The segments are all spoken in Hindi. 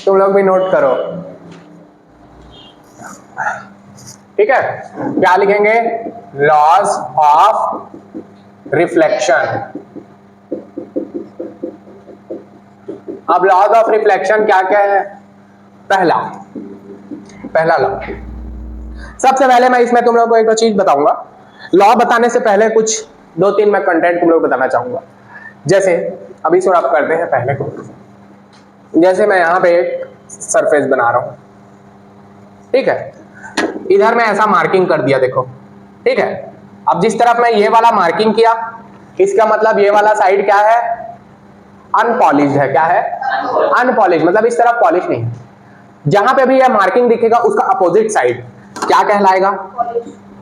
तुम लोग भी नोट करो, ठीक है। क्या लिखेंगे? Laws of reflection. अब लॉज ऑफ रिफ्लेक्शन क्या क्या है? पहला लॉ, सबसे पहले मैं इसमें तुम लोगों को एक चीज बताऊंगा। लॉ बताने से पहले कुछ 2-3 मैं कंटेंट तुम लोग बताना चाहूंगा। जैसे अभी शुरू आप करते हैं पहले को। जैसे मैं यहाँ पे एक सरफेस बना रहा हूं, ठीक है। इधर मैं ऐसा मार्किंग कर दिया, देखो, ठीक है। अब जिस तरफ मैं ये वाला मार्किंग किया, इसका मतलब ये वाला साइड क्या है? अनपॉलिश्ड है। क्या है? अनपॉलिश्ड, मतलब इस तरफ पॉलिश नहीं है। जहां पे भी यह मार्किंग दिखेगा उसका अपोजिट साइड क्या कहलाएगा?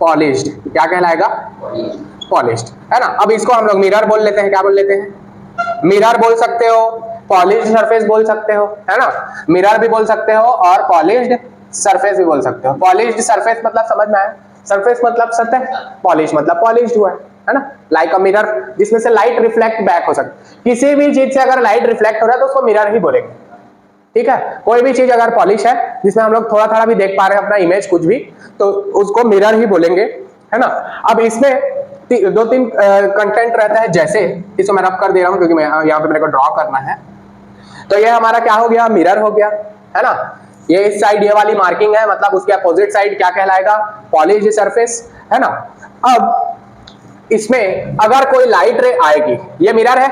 पॉलिश्ड। क्या कहलाएगा? पॉलिश्ड, है ना। अब इसको हम लोग मिरर बोल लेते हैं। क्या बोल लेते हैं? मिरर बोल सकते हो, पॉलिश्ड सरफेस बोल सकते हो, है ना। मिरर भी बोल सकते हो और पॉलिश्ड सरफेस भी बोल सकते हो। पॉलिश्ड सरफेस मतलब समझ में आया? सरफेस मतलब सतह, पॉलिश मतलब पॉलिश्ड हुआ है ना। लाइक अ मिरर, जिसमें से लाइट रिफ्लेक्ट बैक हो सकती है। किसी भी चीज से अगर लाइट रिफ्लेक्ट हो रहा है तो उसको मिरर ही बोलेंगे, ठीक है। कोई भी चीज अगर पॉलिश है, जिसमें हम लोग थोड़ा थोड़ा भी देख पा रहे हैं अपना इमेज कुछ भी, तो उसको मिरर ही बोलेंगे, है ना। अब इसमें 2-3 कंटेंट रहता है। जैसे इसको मैं रब कर दे रहा हूं क्योंकि मैं यहाँ पे मेरे को ड्रॉ करना है। तो ये हमारा क्या हो गया? मिरर हो गया, है ना। ये इस साइड ये वाली मार्किंग है, मतलब उसके अपोजिट साइड क्या कहलाएगा? पॉलिश्ड सरफेस, है ना। अब इसमें अगर कोई लाइट रे आएगी, ये मिरर है?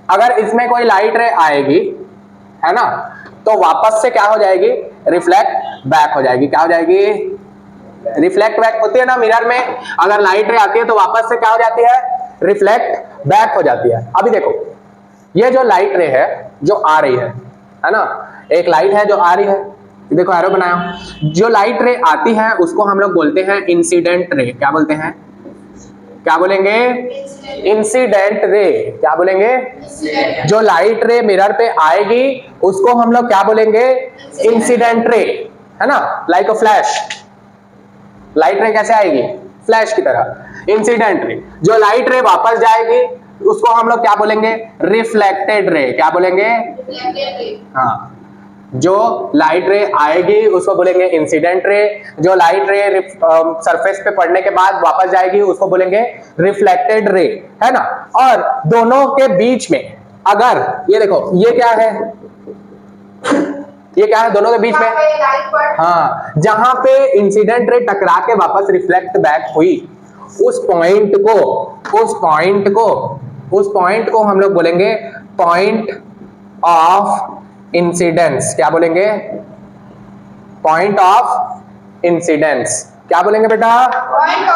अगर इसमें कोई लाइट रे आएगी, है ना, तो वापस से क्या हो जाएगी? रिफ्लेक्ट बैक हो जाएगी। क्या हो जाएगी? रिफ्लेक्ट बैक होती है ना मिरर में। अगर लाइट रे आती है तो वापस से क्या हो जाती है? रिफ्लेक्ट बैक हो जाती है। अभी देखो, ये जो लाइट रे है जो आ रही है ना, एक लाइट है जो आ रही है, देखो एरो बनाया। जो लाइट रे आती है उसको हम लोग बोलते हैं इंसिडेंट रे। क्या बोलते हैं? क्या बोलेंगे? Incident ray. क्या बोलेंगे? जो लाइट रे मिरर पे आएगी उसको हम लोग क्या बोलेंगे? इंसिडेंट रे, है ना। लाइक अ फ्लैश, लाइट रे कैसे आएगी? फ्लैश की तरह। Incident ray. जो लाइट रे वापस जाएगी उसको हम लोग क्या बोलेंगे? Reflected ray. क्या बोलेंगे? हाँ, जो लाइट रे आएगी उसको बोलेंगे इंसिडेंट रे। जो लाइट रे सरफेस पे पड़ने के बाद वापस जाएगी उसको बोलेंगे रिफ्लेक्टेड रे, है ना। और दोनों के बीच में अगर ये देखो, ये क्या है? ये क्या है दोनों के बीच में? हाँ, जहां पे इंसिडेंट रे टकरा के वापस रिफ्लेक्ट बैक हुई, उस पॉइंट को हम लोग बोलेंगे पॉइंट ऑफ इंसिडेंस। क्या बोलेंगे? Point of incidence. क्या बोलेंगे बेटा?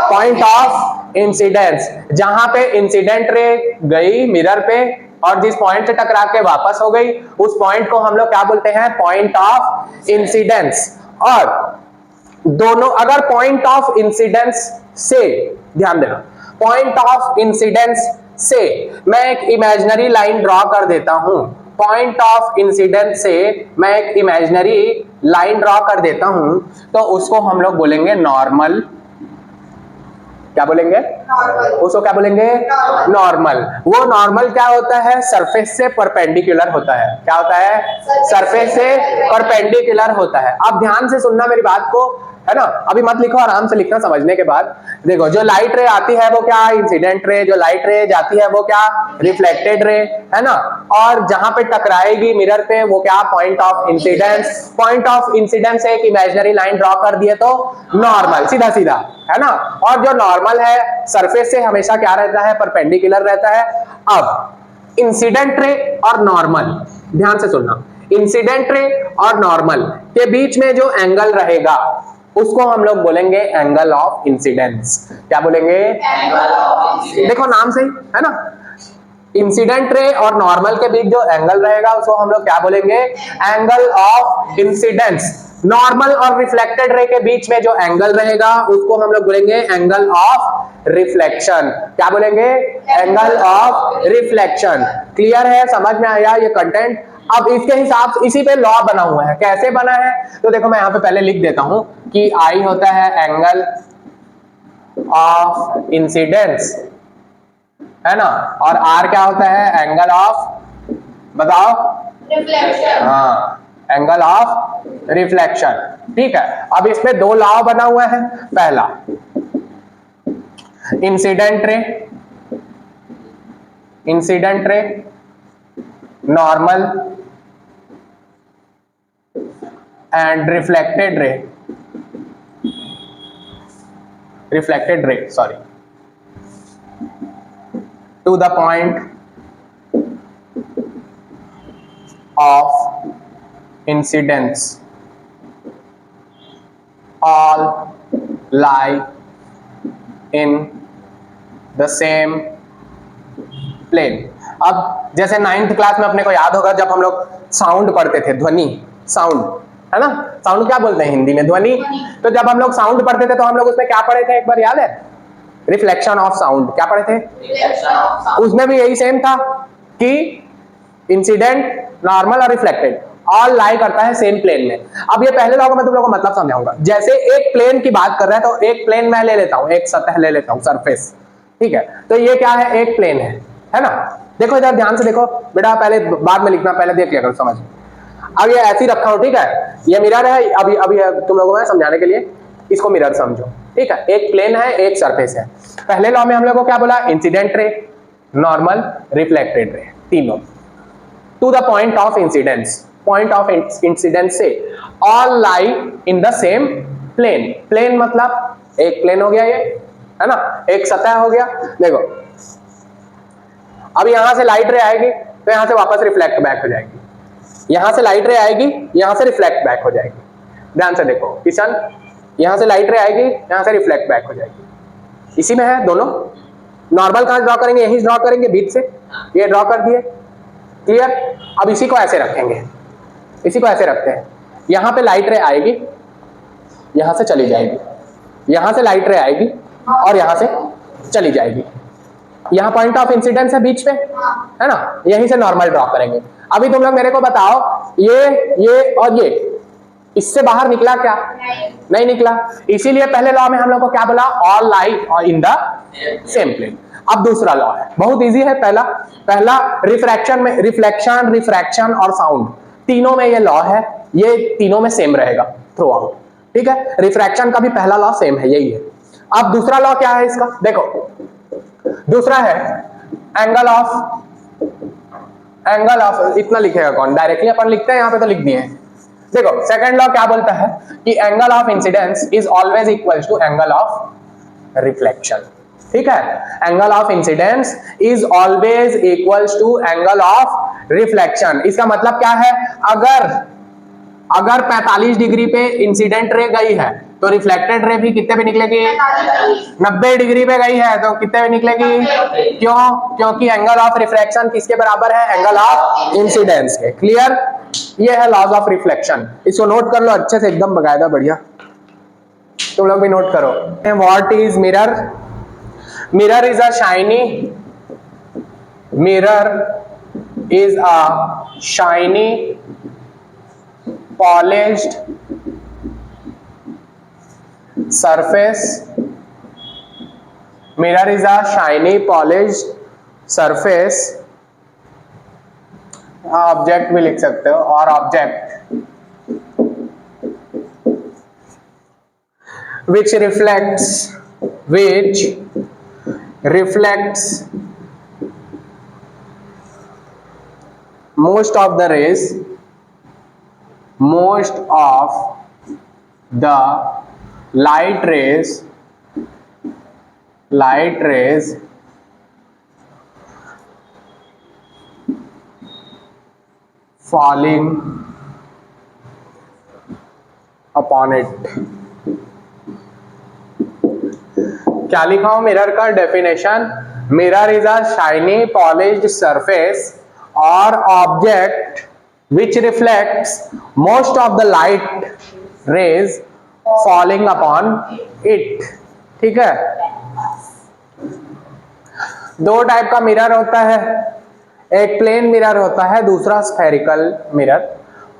Point of incidence. जहां पे इंसिडेंट रे गई मिरर पे और जिस पॉइंट से टकरा के वापस हो गई, उस पॉइंट को हम लोग क्या बोलते हैं? Point of incidence. और दोनों अगर पॉइंट ऑफ इंसिडेंस से, ध्यान देना, पॉइंट ऑफ इंसिडेंस से मैं एक इमेजिनरी लाइन ड्रॉ कर देता हूं, पॉइंट ऑफ इंसिडेंस से मैं एक इमेजिनरी लाइन ड्रॉ कर देता हूं, तो उसको हम लोग बोलेंगे नॉर्मल। क्या बोलेंगे? उसको क्या बोलेंगे? नॉर्मल। वो नॉर्मल क्या होता है? सरफेस से परपेंडिकुलर होता है। क्या होता है? सरफेस से परपेंडिकुलर होता है। आप ध्यान से सुनना मेरी बात को, है ना। अभी मत लिखो, आराम से लिखना समझने के बाद। देखो, जो लाइट रे आती है वो क्या? Incident ray. जो लाइट रे जाती है वो क्या? रिफ्लेक्टेड रे, है ना। और जहां पे टकराएगी मिरर पे वो क्या? Point of incidence. Point of incidence से एक इमेजिनरी लाइन ड्रॉ कर दिए तो नॉर्मल, सीधा सीधा, है ना। और जो नॉर्मल है सरफेस से हमेशा क्या रहता है? परपेंडिकुलर रहता है। अब इंसिडेंट रे और नॉर्मल, ध्यान से सुनना, इंसिडेंट रे और नॉर्मल के बीच में जो एंगल रहेगा उसको हम लोग बोलेंगे एंगल ऑफ इंसिडेंस। क्या बोलेंगे? Angle of incidence. देखो नाम से ही, है ना। इंसिडेंट रे और नॉर्मल के बीच जो एंगल रहेगा उसको हम लोग क्या बोलेंगे? Angle of incidence. नॉर्मल और रिफ्लेक्टेड रे के बीच में जो एंगल रहेगा उसको हम लोग बोलेंगे एंगल ऑफ रिफ्लेक्शन। क्या बोलेंगे? Angle of reflection. क्लियर है? समझ में आया ये कंटेंट? अब इसके हिसाब से इसी पे लॉ बना हुआ है। कैसे बना है? तो देखो मैं यहां पे पहले लिख देता हूं कि आई होता है एंगल ऑफ इंसिडेंस, है ना, और आर क्या होता है? एंगल ऑफ बताओ। रिफ्लेक्शन। हाँ, एंगल ऑफ रिफ्लेक्शन। ठीक है, अब इसमें दो लॉ बना हुआ है। पहला incident ray, incident ray, normal and reflected ray, reflected ray sorry, to the point of incidence all lie in the same plane। अब जैसे 9th क्लास में अपने को याद होगा जब हम लोग साउंड पढ़ते थे, ध्वनि, साउंड, है ना, साउंड क्या बोलते हैं हिंदी में, ध्वनि। तो जब हम लोग साउंड पढ़ते थे तो हम लोग उसमें क्या पढ़े थे, एक बार याद है, रिफ्लेक्शन ऑफ साउंड। क्या पढ़े थे, रिफ्लेक्शन ऑफ साउंड। उसमें भी यही सेम था कि इंसिडेंट, नॉर्मल और रिफ्लेक्टेड ऑल लाई करता है सेम प्लेन में। अब ये पहले लॉ का मैं तुम लोगों को मतलब समझाऊंगा। जैसे एक प्लेन की बात कर रहा है तो एक प्लेन मैं ले लेता हूं, एक सतह ले लेता हूं, सरफेस। ठीक है, तो ये क्या है, एक प्लेन है ना। देखो इधर ध्यान से देखो बेटा, पहले बाद में लिखना, पहले देख लिया करो समझ। अब ये ऐसे ही रखा हूं, ठीक है, ये मिरर है। अभी अभी तुम लोगों को समझाने के लिए इसको मिरर समझो। ठीक है, एक प्लेन है, एक सरफेस है। पहले लॉ में हम लोगों को क्या बोला, incident ray, normal, reflected ray, तीनों to the point of incidence, point of incidence से all lie in the same plane. Plane मतलब एक प्लेन हो गया ये, है ना, एक सतह हो गया। देखो अब यहां से लाइट रे आएगी तो यहां से वापस रिफ्लेक्ट बैक हो जाएगी, यहां से लाइट रे आएगी, यहां से रिफ्लेक्ट बैक हो जाएगी। ध्यान से देखो किशन, यहां से लाइट रे आएगी, यहां से रिफ्लेक्ट बैक हो जाएगी। इसी में है दोनों। नॉर्मल कहां ड्रॉ करेंगे, यही ड्रॉ करेंगे बीच से, ये ड्रॉ कर दिए, क्लियर। अब इसी को ऐसे रखेंगे, इसी को ऐसे रखते हैं। यहां पे लाइट रे आएगी, यहां से चली जाएगी, यहां से लाइट रे आएगी और यहां से चली जाएगी। यहां पॉइंट ऑफ इंसिडेंस है बीच में, है ना, यहीं से नॉर्मल ड्रॉ करेंगे। अभी तुम लोग मेरे को बताओ, ये और ये, इससे बाहर निकला क्या, नहीं निकला। इसीलिए पहले लॉ में हम लोग को क्या बोला, all lie in the same plane. अब दूसरा लॉ है, बहुत इजी है। पहला रिफ्रैक्शन में, रिफ्लेक्शन, रिफ्रैक्शन और साउंड, तीनों में ये लॉ है, ये तीनों में सेम रहेगा थ्रू आउट। ठीक है, रिफ्रैक्शन का भी पहला लॉ सेम है, यही है। अब दूसरा लॉ क्या है इसका, देखो दूसरा है एंगल ऑफ, इतना लिखेगा कौन, डायरेक्टली अपन लिखते हैं, यहां पे तो लिख दिए हैं। देखो सेकंड लॉ क्या बोलता है कि angle of incidence is always equal to angle of reflection. ठीक है, angle of incidence is always equal to angle of reflection. इसका मतलब क्या है, अगर 45 डिग्री पे इंसिडेंट रे गई है तो रिफ्लेक्टेड रे भी कितने पे निकलेगी, 90 डिग्री पे गई है तो कितने पे निकलेगी, क्यों, क्योंकि एंगल ऑफ रिफ्रैक्शन किसके बराबर है, एंगल ऑफ इंसिडेंस के। क्लियर, ये है लॉज ऑफ रिफ्लेक्शन। इसको नोट कर लो अच्छे से, एकदम बकायदा, बढ़िया, तुम लोग भी नोट करो। What is mirror, mirror is a shiny, mirror is a shiny polished surface, mirror is a shiny polished surface, object भी लिख सकते हो, और object which reflects most of the rays light rays falling upon it। क्या लिखा हूं मिरर का definition, mirror is a shiny polished surface और object which reflects most of the light rays falling upon it। ठीक है, दो टाइप का मिरर होता है, एक प्लेन मिरर होता है, दूसरा स्फेरिकल मिरर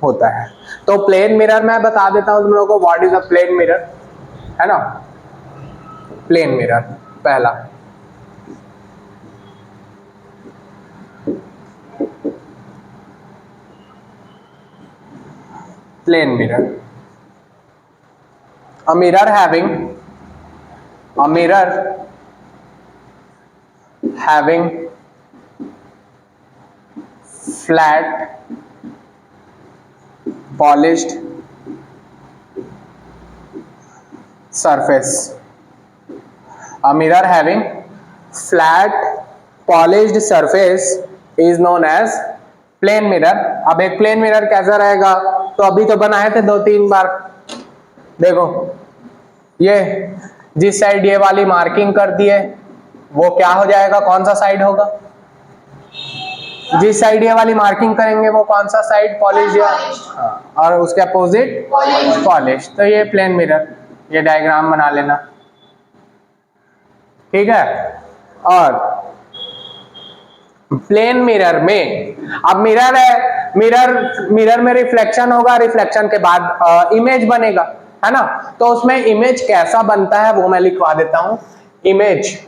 होता है। तो प्लेन मिरर मैं बता देता हूं तुम लोगों को, what is a plane mirror, है ना। प्लेन मिरर पहला, plane mirror, a mirror having flat polished surface, a mirror having flat polished surface is known as plane mirror. अब एक प्लेन मिरर कैसा रहेगा, तो अभी तो बनाए थे 2-3 बार, देखो ये जिस साइड ये वाली मार्किंग कर दी है वो क्या हो जाएगा, कौन सा साइड होगा, जिस साइड ये वाली मार्किंग करेंगे वो कौन सा साइड, पॉलिश या हाँ, और उसके अपोजिट पॉलिश। तो ये प्लेन मिरर, ये डायग्राम बना लेना, ठीक है। और प्लेन मिरर में अब मिरर है, मिरर में रिफ्लेक्शन होगा, रिफ्लेक्शन के बाद इमेज बनेगा, है ना। तो उसमें इमेज कैसा बनता है वो मैं लिखवा देता हूं। इमेज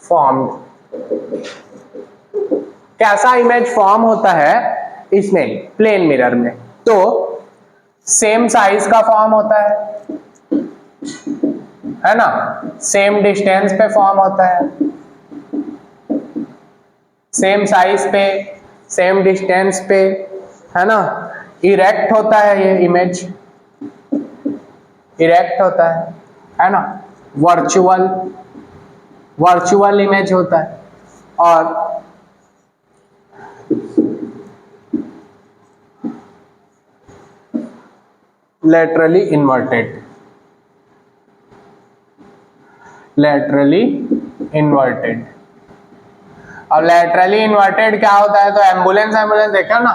फॉर्म्ड, कैसा इमेज फॉर्म होता है इसमें प्लेन मिरर में, तो सेम साइज का फॉर्म होता है ना, सेम डिस्टेंस पे फॉर्म होता है, सेम साइज पे, सेम डिस्टेंस पे, है ना। इरेक्ट होता है, ये इमेज इरेक्ट होता है ना। वर्चुअल इमेज होता है, और लैटरली इन्वर्टेड, अब लैटरली इन्वर्टेड क्या होता है, तो एम्बुलेंस देखा ना,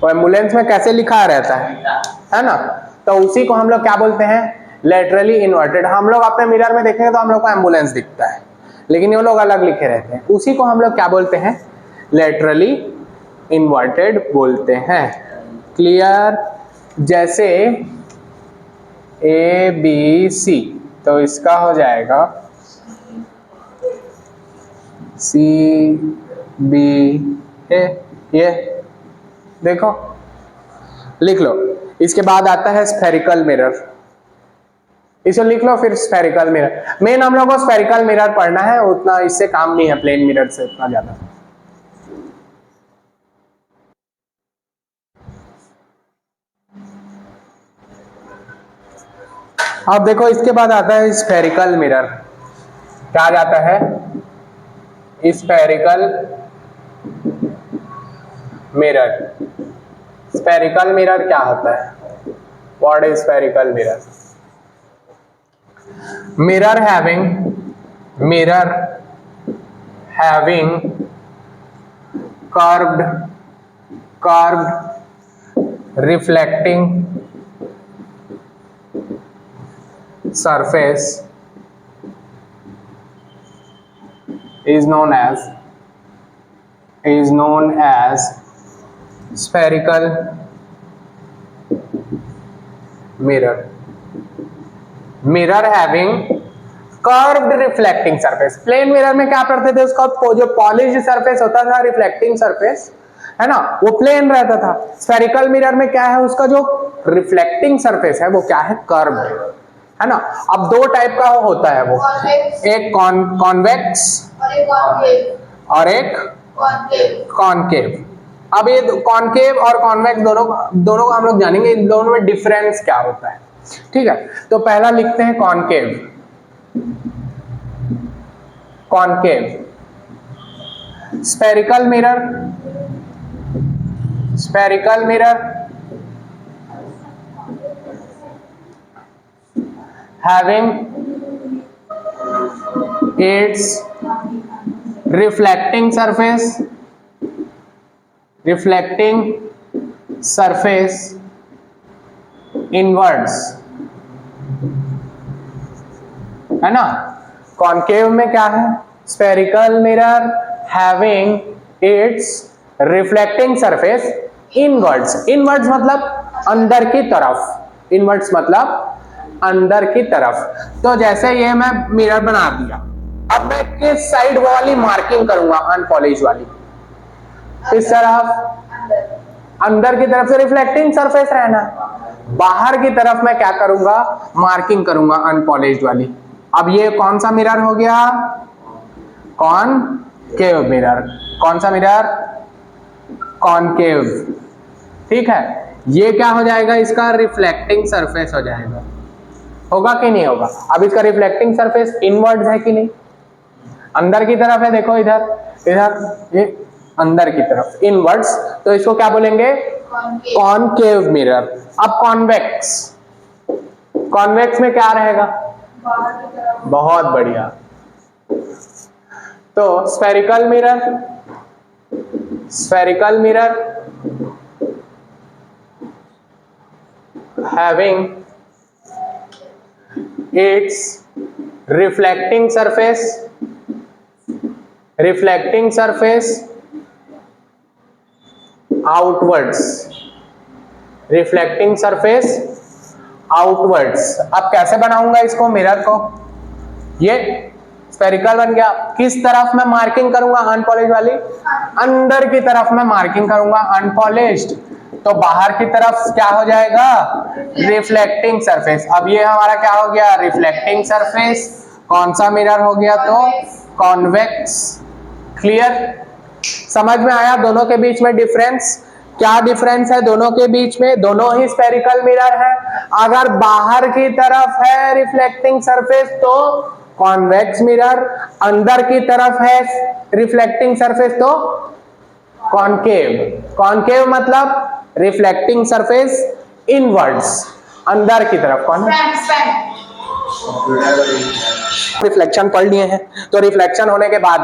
तो एम्बुलेंस में कैसे लिखा रहता है ना, तो उसी को हम लोग क्या बोलते हैं, लैटरली इन्वर्टेड। हम लोग अपने मिरर में देखेंगे तो हम लोग को एम्बुलेंस दिखता है, लेकिन ये लोग अलग लिखे रहते हैं, उसी को हम लोग क्या बोलते हैं, लैटरली इन्वर्टेड बोलते हैं। क्लियर, जैसे ABC, तो इसका हो जाएगा CB, ये देखो लिख लो। इसके बाद आता है स्फेरिकल मिरर, इसे लिख लो, फिर स्फेरिकल मिरर। मेन हम लोग को स्फेरिकल मिरर पढ़ना है, उतना इससे काम नहीं है प्लेन मिरर से उतना ज्यादा। अब देखो इसके बाद आता है स्फेरिकल मिरर। क्या जाता है, स्फेरिकल मिरर। स्फेरिकल मिरर क्या होता है, what is spherical mirror? Mirror having curved reflecting surface is known as spherical mirror. Mirror having curved reflecting surface. Plane mirror में क्या करते थे, उसका जो पॉलिश्ड सरफेस होता था, रिफ्लेक्टिंग सरफेस, है ना, वो प्लेन रहता था। स्फेरिकल मिरर में क्या है, उसका जो रिफ्लेक्टिंग सरफेस है वो क्या है, कर्व्ड, है ना। अब दो टाइप का होता है वो, एक कॉन्वेक्स और एक कॉनकेव। अब ये कॉनकेव और कॉन्वेक्स दोनों को हम लोग जानेंगे, इन दोनों में डिफरेंस क्या होता है, ठीक है। तो पहला लिखते हैं concave. Spherical mirror having its reflecting surface inwards, है ना। कॉनकेव में क्या है, spherical mirror having its reflecting surface inwards. Inwards मतलब अंदर की तरफ, इनवर्ड्स मतलब अंदर की तरफ। तो जैसे ये मैं मिरर बना दिया, अब मैं किस साइड वाली मार्किंग करूंगा, अनपॉलिश वाली, किस तरफ? अंदर। अंदर की तरफ से रिफ्लेक्टिंग सरफेस रहना। बाहर की तरफ मैं क्या करूंगा? मार्किंग करूंगा अनपॉलिश्ड वाली। अब ये कौन सा मिरर हो गया? Concave mirror. कौन सा मिरर? कॉनकेव। ठीक है, ये क्या हो जाएगा? इसका रिफ्लेक्टिंग सरफेस हो जाएगा। होगा कि नहीं होगा? अब इसका रिफ्लेक्टिंग सरफेस इनवर्ड्स है कि नहीं? अंदर की तरफ है, देखो इधर, इधर ये अंदर की तरफ इनवर्ड्स, तो इसको क्या बोलेंगे? Concave mirror. अब कॉन्वेक्स, कॉन्वेक्स में क्या रहेगा? बाहर की तरफ। बहुत बढ़िया। तो spherical mirror, spherical mirror having its reflecting surface outwards, reflecting surface outwards। अब कैसे बनाऊंगा इसको मिरर को? ये स्फेरिकल बन गया। किस तरफ मैं मार्किंग करूंगा अनपॉलिश्ड वाली? अंदर की तरफ मैं मार्किंग करूंगा अनपॉलिश्ड, तो बाहर की तरफ क्या हो जाएगा? Reflecting surface. अब ये हमारा क्या हो गया? Reflecting surface. कौन सा मिरर हो गया? तो कॉन्वेक्स। क्लियर? समझ में आया दोनों के बीच में डिफरेंस? क्या डिफरेंस है दोनों के बीच में? दोनों ही स्फेरिकल मिरर है। अगर बाहर की तरफ है रिफ्लेक्टिंग सरफेस तो कॉन्वेक्स मिरर, अंदर की तरफ है रिफ्लेक्टिंग सरफेस तो कॉनकेव। कॉनकेव मतलब रिफ्लेक्टिंग सरफेस इनवर्ड्स, अंदर की तरफ। कौन? रिफ्लेक्शन पढ़ लिए हैं, तो रिफ्लेक्शन होने के बाद,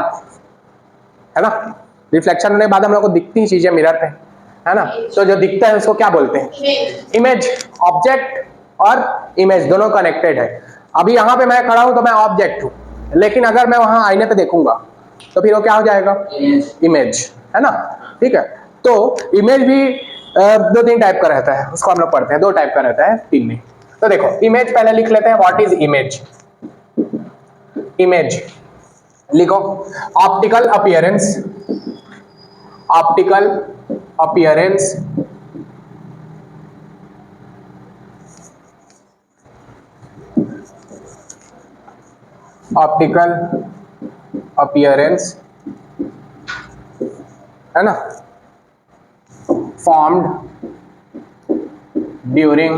है ना, रिफ्लेक्शन होने के बाद हम लोग को दिखती ही चीजें मिरर पे, है ना, तो जो दिखता है उसको क्या बोलते हैं? इमेज। ऑब्जेक्ट और इमेज दोनों कनेक्टेड है। अभी यहाँ पे मैं खड़ा हूं तो मैं ऑब्जेक्ट हूं, लेकिन अगर मैं वहां आईने पे देखूंगा तो फिर वो क्या हो जाएगा? इमेज, है ना। ठीक है, तो इमेज भी दो तीन टाइप का रहता है, उसको हम लोग पढ़ते हैं। दो टाइप का रहता है, तीन नहीं। तो देखो इमेज पहले लिख लेते हैं। What is image? इमेज लिखो, optical appearance, optical appearance optical appearance, है ना, formed during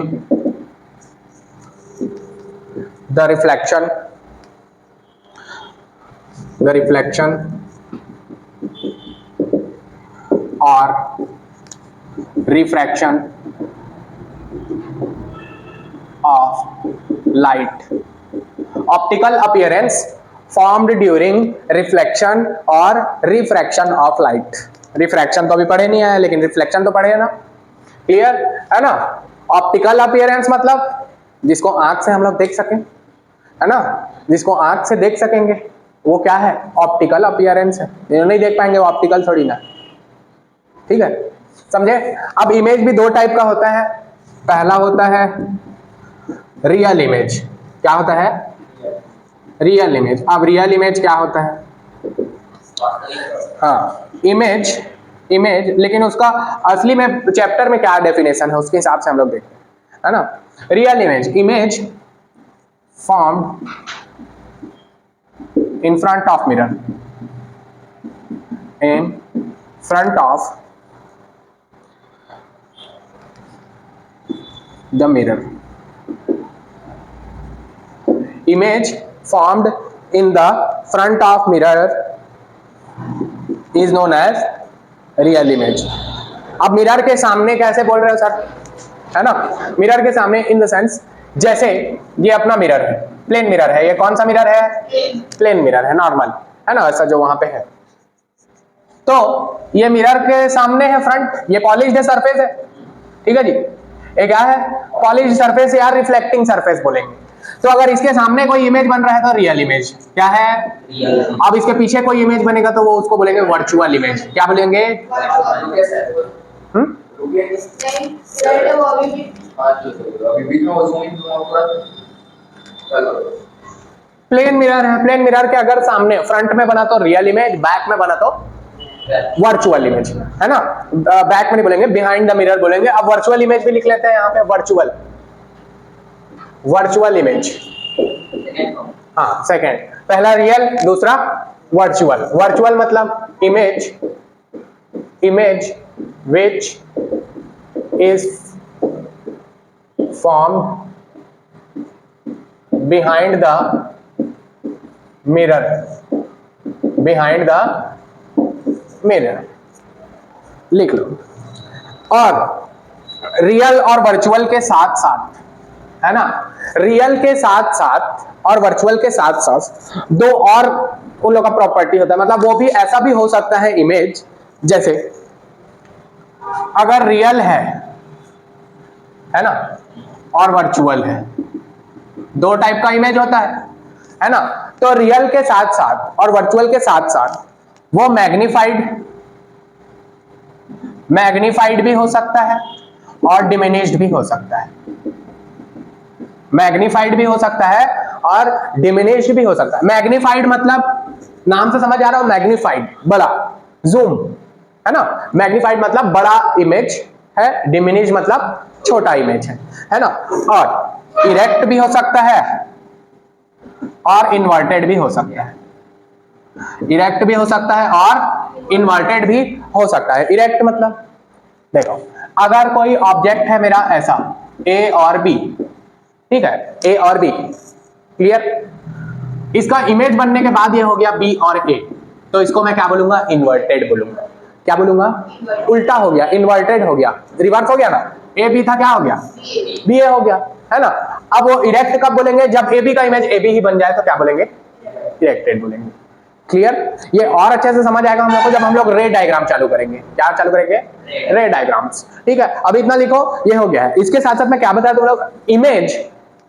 the reflection or refraction of light। Optical appearance formed during reflection और रिफ्रैक्शन ऑफ लाइट। रिफ्रैक्शन तो अभी पढ़े नहीं है, लेकिन रिफ्लेक्शन तो पढ़े है ना। क्लियर है ना? ऑप्टिकल अपीयरेंस मतलब जिसको आंख से हम लोग देख सकें, है ना, जिसको आंख से देख सकेंगे वो क्या है? ऑप्टिकल अपीयरेंस है। जो नहीं देख पाएंगे वो ऑप्टिकल थोड़ी ना। ठीक है, समझे? अब इमेज भी दो टाइप का होता है। पहला होता है रियल इमेज। क्या होता है? Real image. अब रियल इमेज क्या होता है? हाँ, इमेज, इमेज, लेकिन उसका असली में चैप्टर में क्या डेफिनेशन है उसके हिसाब से हम लोग देखते हैं, है ना। Real image, image formed in front of mirror, in front of the mirror. Image formed in the front of mirror is known as real image। अब मिरर के सामने कैसे बोल रहे हो सर? है ना, मिरर के सामने इन द सेंस जैसे ये अपना मिरर है, प्लेन मिरर है। ये कौन सा मिरर है? प्लेन मिरर है, नॉर्मल, है ना, ऐसा जो वहां पे है। तो ये मिरर के सामने है फ्रंट, ये पॉलिश्ड सरफेस है। ठीक है जी, ये क्या है? पॉलिश्ड सरफेस या रिफ्लेक्टिंग सरफेस बोलेंगे। तो अगर इसके सामने कोई इमेज बन रहा है तो रियल इमेज। क्या है? रियल। अब इसके पीछे कोई इमेज बनेगा तो वो उसको बोलेंगे वर्चुअल इमेज। क्या बोलेंगे? प्लेन मिरर है। प्लेन मिरर के अगर सामने फ्रंट में बना तो रियल इमेज, बैक में बना तो वर्चुअल इमेज, है ना, बैक में नहीं बोलेंगे, बिहाइंड द मिरर बोलेंगे। अब वर्चुअल इमेज भी लिख लेते हैं यहाँ पे, वर्चुअल, वर्चुअल इमेज, हाँ सेकेंड, पहला रियल, दूसरा वर्चुअल। वर्चुअल मतलब image, image which is formed behind the mirror, behind the mirror लिख लो। और रियल और वर्चुअल के साथ साथ, है ना, रियल के साथ साथ और वर्चुअल के साथ साथ दो और उन लोगों का प्रॉपर्टी होता है, मतलब वो भी ऐसा भी हो सकता है इमेज, जैसे अगर रियल है ना, और वर्चुअल है, दो टाइप का इमेज होता है ना, तो रियल के साथ साथ और वर्चुअल के साथ साथ वो मैग्नीफाइड भी हो सकता है और डिमिनिश्ड भी हो सकता है, मैग्नीफाइड भी हो सकता है और डिमिनिश्ड भी हो सकता है। मैग्नीफाइड मतलब नाम से समझ आ रहा हो, मैग्नीफाइड बड़ा, जूम, है ना, मैग्नीफाइड मतलब बड़ा इमेज है, डिमिनिश मतलब छोटा इमेज है ना। और इरेक्ट भी हो सकता है और इन्वर्टेड भी हो सकता है, इरेक्ट भी हो सकता है और इन्वर्टेड भी हो सकता है। इरेक्ट मतलब देखो, अगर कोई ऑब्जेक्ट है मेरा ऐसा ए और बी, ठीक है, ए और बी, क्लियर, इसका इमेज बनने के बाद ये हो गया बी और ए, तो इसको मैं क्या बोलूंगा, इन्वर्टेड बोलूंगा। क्या बोलूंगा, उल्टा हो गया, इन्वर्टेड हो गया, रिवर्स हो गया ना, ए बी था क्या हो गया, बी ए हो गया, है ना। अब वो इरेक्ट कब बोलेंगे, जब ए बी का इमेज ए बी ही बन जाए तो क्या बोलेंगे, इरेक्टेड बोलेंगे। क्लियर, ये और अच्छे से समझ आएगा हम लोग को जब हम लोग रे डायग्राम चालू करेंगे। क्या चालू करेंगे, रे डायग्राम्स, ठीक है। अब इतना लिखो, ये हो गया है। इसके साथ साथ मैं क्या बताया तुम लोग,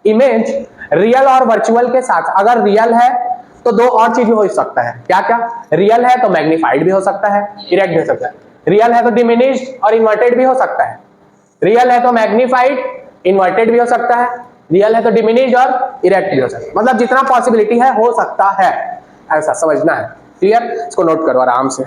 इमेज रियल और वर्चुअल के साथ, अगर रियल है तो दो और चीज हो सकता है, क्या क्या, रियल है तो मैग्नीफाइड भी हो सकता है, इरेक्ट भी हो सकता है, रियल है तो डिमिनिश्ड और इन्वर्टेड भी हो सकता है, रियल है तो मैग्नीफाइड इन्वर्टेड भी हो सकता है, रियल है तो डिमिनिश्ड और इरेक्ट भी हो सकता है, मतलब जितना पॉसिबिलिटी है हो सकता है, ऐसा समझना है। क्लियर, इसको नोट करो आराम से।